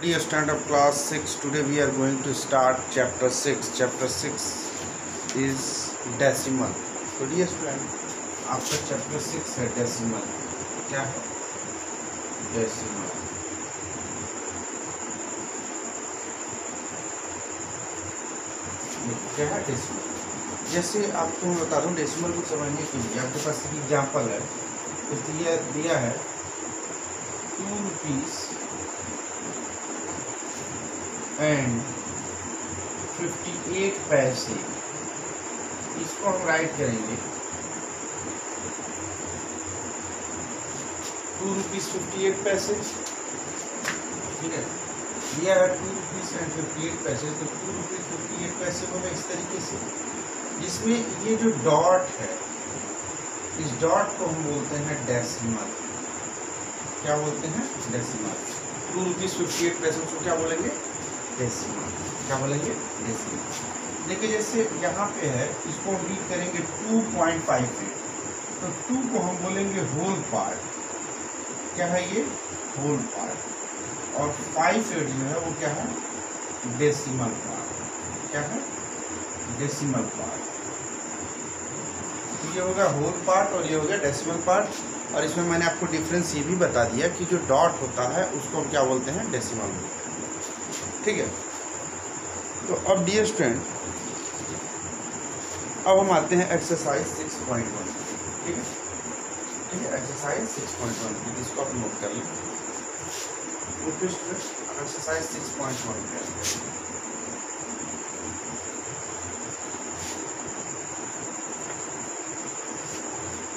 Dear student of class 6, today we are going to start chapter 6. Chapter 6 is decimal. So dear student, after chapter 6 है decimal. क्या है decimal? क्या है decimal? जैसे आपको मैं बता दूं decimal को समझने के लिए आपके पास एक एग्जाम्पल है. तो दिया है 2 rupees एंड 58 पैसे. इसको हम राइट करेंगे 2 रुपीज़ 58 पैसे. ठीक है, दिया है 2 रुपीज़ एंड 58 पैसे. तो 2 रुपीज़ 58 पैसे होगा इस तरीके से, जिसमें ये जो डॉट है इस डॉट को हम बोलते हैं डेसिमल. क्या बोलते हैं? डेसिमल. 2 रुपीज़ 58 पैसे को क्या बोलेंगे? डेसिमल. क्या बोलेंगे? डेसिमल. देखिए जैसे यहाँ पे है, इसको हम रीड करेंगे 2.58. तो 2 को हम बोलेंगे होल पार्ट. क्या है ये? Whole part. और 58 जो है वो क्या है? Decimal part. क्या है? Decimal part. तो ये होगा होल पार्ट और ये हो गया डेसिमल पार्ट. और इसमें मैंने आपको डिफरेंस ये भी बता दिया कि जो डॉट होता है उसको हम क्या बोलते हैं? डेसिमल बोलते हैं. ठीक है. तो अब डियर स्टूडेंट, अब हम आते हैं एक्सरसाइज 6.1. ठीक है. ठीक है, एक्सरसाइज 6.1 इसको आप नोट कर लें. एक्सरसाइज 6.1 है.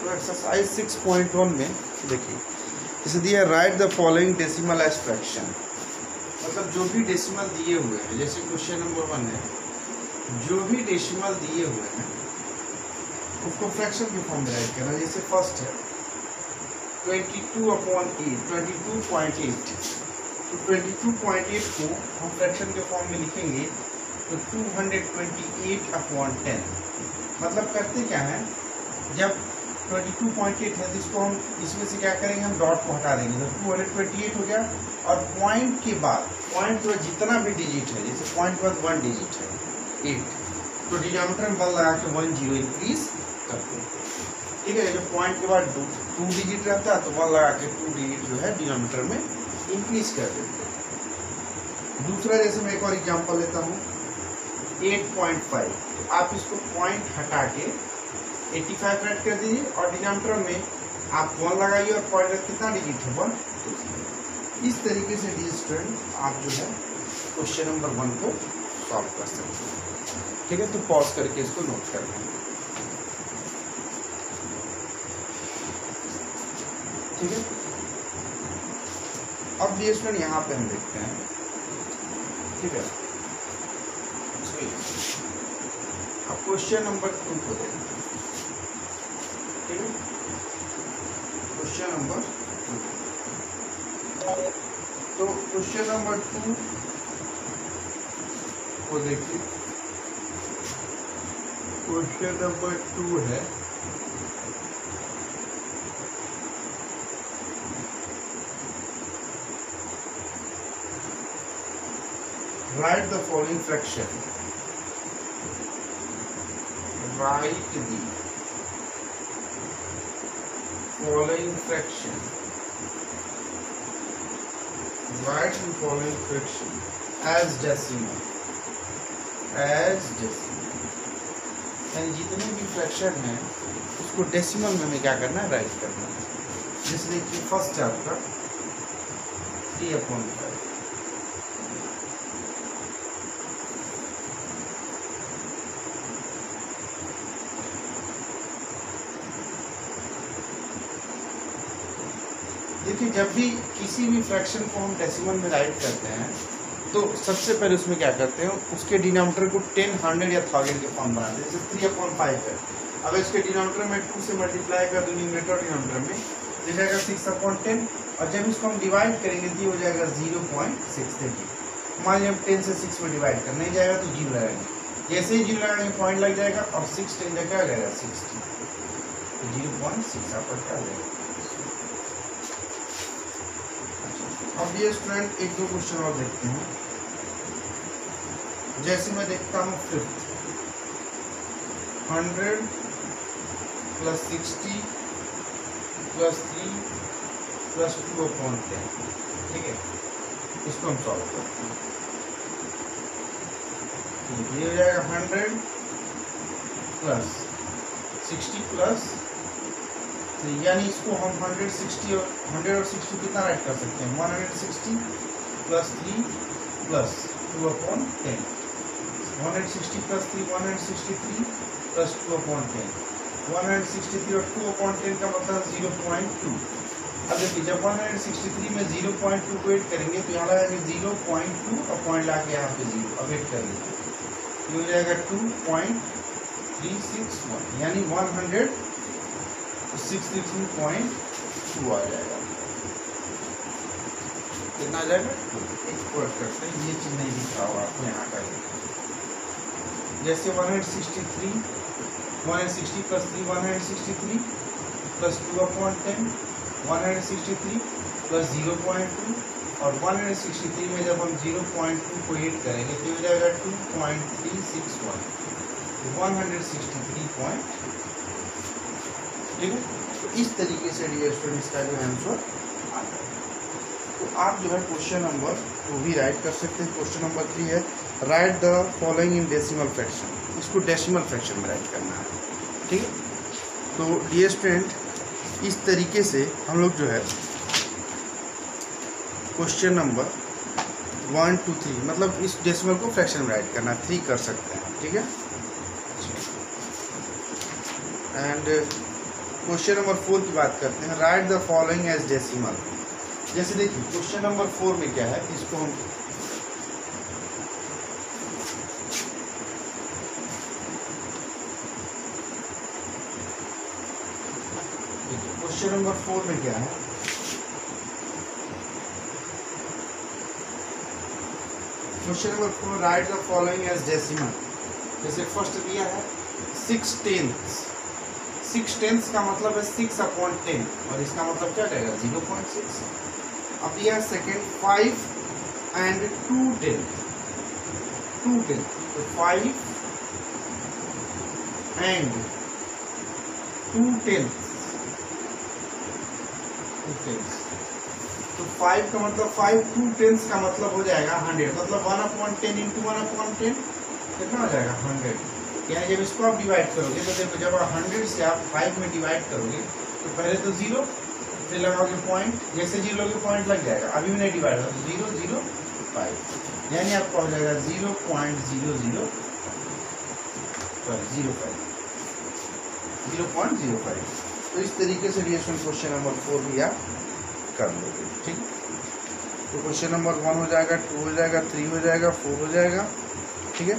तो एक्सरसाइज 6.1 में देखिए जैसे दिया write the following decimal as fraction. मतलब जो भी डेसिमल दिए हुए हैं, जैसे क्वेश्चन नंबर 1 है, जो भी डेसिमल दिए हुए हैं उसको फ्रैक्शन के फॉर्म में राइट करना. जैसे फर्स्ट है 22/8, 22.8. तो 22.8 को हम फ्रैक्शन के फॉर्म में लिखेंगे तो 228/10. मतलब करते क्या है, जब 22.8 है तो इसको हम इसमें से क्या करेंगे, हम डॉट को हटा देंगे. तो 228 हो गया. और पॉइंट के बाद पॉइंट के बाद जितना भी डिजिट है, जैसे पॉइंट के बाद 1 डिजिट है 8, तो डिनोमिनेटर में 1 लगा के 1 0 इंक्रीज करते हैं. ठीक है. जब पॉइंट के बाद 2 डिजिट रहता है तो 1 लगा के 2 डिजिट जो है डिनोमिनेटर में इंक्रीज कर देते हैं. दूसरा जैसे मैं एक और एग्जांपल लेता हूँ 8.5. तो आप इसको पॉइंट हटा के 85 राइट कर दीजिए और डिनोमिनेटर में आप 1 लगाइए और पॉइंट कितना डिजिट है 1. इस तरीके से डियर स्टूडेंट आप जो है क्वेश्चन नंबर 1 को सॉल्व कर सकते हैं. ठीक है. तो पॉज करके इसको नोट कर लें. ठीक है. अब डियर स्टूडेंट यहाँ पे हम देखते हैं. ठीक है. अब क्वेश्चन नंबर 2 को देखें. ठीक है. Question number 2. तो क्वेश्चन नंबर 2 को देखिए. क्वेश्चन नंबर 2 है write the following fraction. Write the following fraction. Write the following fraction as decimal. As decimal. यानी जितने भी फ्रैक्शन हैं उसको डेसिमल में हमें क्या करना है? राइट करना है. जैसे देखिए फर्स्ट है आपका 3/5. देखिए जब भी किसी भी फ्रैक्शन को हम डेसिमल में राइट करते हैं तो सबसे पहले उसमें क्या करते हैं, उसके डिनोमिनेटर को 10, 100 या 1000 के फॉर्म बनाते हैं. जैसे 3/5 है, अगर इसके डिनोमिनेटर में 2 से मल्टीप्लाई कर दो न्यूमरेटर डिनोमिनेटर में तो जाएगा 6/10. और जब इसको हम डिवाइड करेंगे तो ये हो जाएगा 0.6. देखिए मान लीजिए हम 10 से 6 में डिवाइड करना ही जाएगा तो 0 लगाएंगे. जैसे ही 0 लगाएंगे पॉइंट लग जाएगा और 6 10 क्या आ जाएगा 60. तो 0.6 आपका क्या आ जाएगा. अब ये स्टूडेंट एक दो क्वेश्चन और देखते हैं। जैसे मैं देखता हूँ 5th 100 + 60 + 3 + 2/10, ठीक है, इसको हम सॉल्व करते हैं। ये हो जाएगा 100 + 60 + 3, यानी इसको हम 100 और 60 कितना राइट कर सकते हैं? 160 + 3 + 2/10, 160 + 3 163 + 2/10, 163 और 2/10 का मतलब 0.2। अब देखिए जब 163 में 0.2 को ऐड करेंगे तो यहाँ लगाएंगे 0.2 और पॉइंट ला के यहाँ पे 0, अब ऐड कर लीजिए, ये हो जाएगा 2.361, यानी 163.2 आ जाएगा। कितना आ जाएगा? एक वर्ड करते हैं, ये चीज नहीं दिख रहा होगा आपको यहाँ का। जैसे 160 + 3 163 163 + 2/10, 163 + 0.2 और 163 में जब हम 0.2 को ऐड करेंगे तो हो जाएगा 2.361, 163 ठीक है। तो इस तरीके से डियर स्टूडेंट्स का जो आंसर आता है। तो आप जो है क्वेश्चन नंबर 2 भी राइट कर सकते हैं। क्वेश्चन नंबर 3 है right the following in decimal fraction, इसको डेसिमल फ्रैक्शन में राइट करना है, ठीक है। तो डियर स्टूडेंट इस तरीके से हम लोग जो है क्वेश्चन नंबर 1 2 3 मतलब इस डेसिमल को फ्रैक्शन में राइट करना 3 कर सकते हैं, ठीक है। एंड क्वेश्चन नंबर 4 की बात करते हैं, write the following as decimal. जैसे देखिए क्वेश्चन नंबर 4 में क्या है, इसको हम क्वेश्चन नंबर 4 में क्या है, question number 4 write the following as decimal. जैसे फर्स्ट दिया है 6/10, 6/10 का मतलब है 6/10 और इसका मतलब क्या रहेगा 0.6। अब दिया है सेकेंड 5 and 2/10, 2/10 तो 5 and 2/10 तो 5 का मतलब 5 2/10 का मतलब हो जाएगा 100, मतलब 1/10 × 1/10 कितना हो जाएगा 100। यानी जब इसको आप डिवाइड करोगे तो देखो जब 100 से आप 5 में डिवाइड करोगे तो पहले तो 0 फिर लगाओगे पॉइंट, जैसे 0 लोगे पॉइंट लग जाएगा, अभी भी नहीं डिवाइड होगा तो 0.005, यानी आपका हो जाएगा 0.05। तो इस तरीके से रिएक्शन क्वेश्चन नंबर 4 भी आप कर लोगे, ठीक। तो क्वेश्चन नंबर 1 हो जाएगा, 2 हो जाएगा, 3 हो जाएगा, 4 हो जाएगा, ठीक है।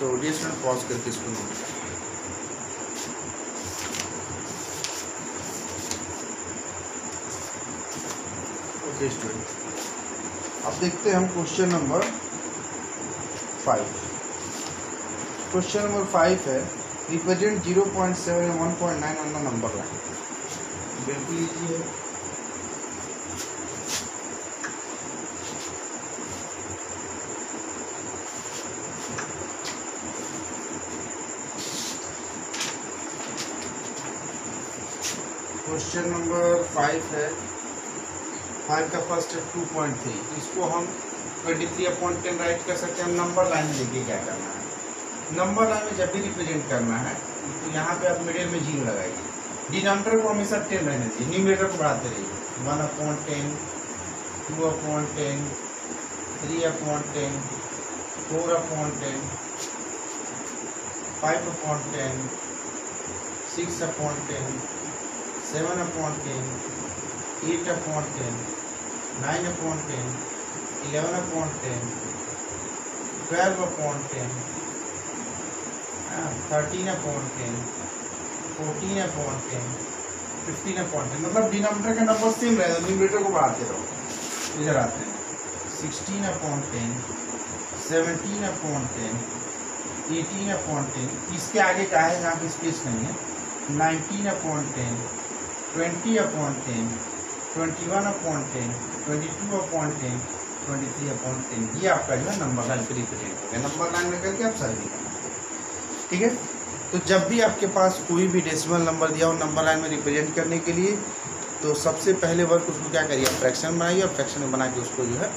तो रिएक्शन पॉज करके इसको नोट करें। ओके स्टूडेंट, अब देखते हैं हम क्वेश्चन नंबर 5। क्वेश्चन नंबर 5 है represent 0.7 and 1.9 on the number line. बिल्कुल इजी है। क्वेश्चन नंबर 5 है, 5 का फर्स्ट है 2.3, इसको हम 23/10 राइट कर सकते हैं। नंबर लाइन में देखिए क्या करना है, नंबर लाइन में जब भी रिप्रेजेंट करना है तो यहाँ पे आप मिडिल में 0 लगाइए, डिनोमिनेटर को हमेशा 10 रहने दीजिए, न्यूमरेटर को बढ़ाते रहिए, 1/10, 2/10, 3/10, 4/10, 5/10, 6/10, 7/10, 8/10, 9/10, 11/10, 12/10, 13/10, 14/10, 15/10, मतलब डिनोमिनेटर का नंबर सेम रहेगा, न्यूमरेटर को बढ़ाते रहो। इधर आते हैं 16/10, 17/10, 18/10, इसके आगे का है यहाँ पे स्पेस नहीं है, 19/10, 20/10, 21/10, 22/10, 23/10, ये आपका जो है नंबर लाइन पे रिप्रेजेंट हो गया। नंबर लाइन में करके आप सॉल्व करना, ठीक है। तो जब भी आपके पास कोई भी डेसिमल नंबर दिया हो नंबर लाइन में रिप्रेजेंट करने के लिए, तो सबसे पहले वर्क उसको क्या करिए, आप फ्रैक्शन बनाइए और फ्रैक्शन में बना के उसको जो है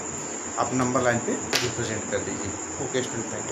आप नंबर लाइन पे रिप्रेजेंट कर दीजिए। Okay student, thank you.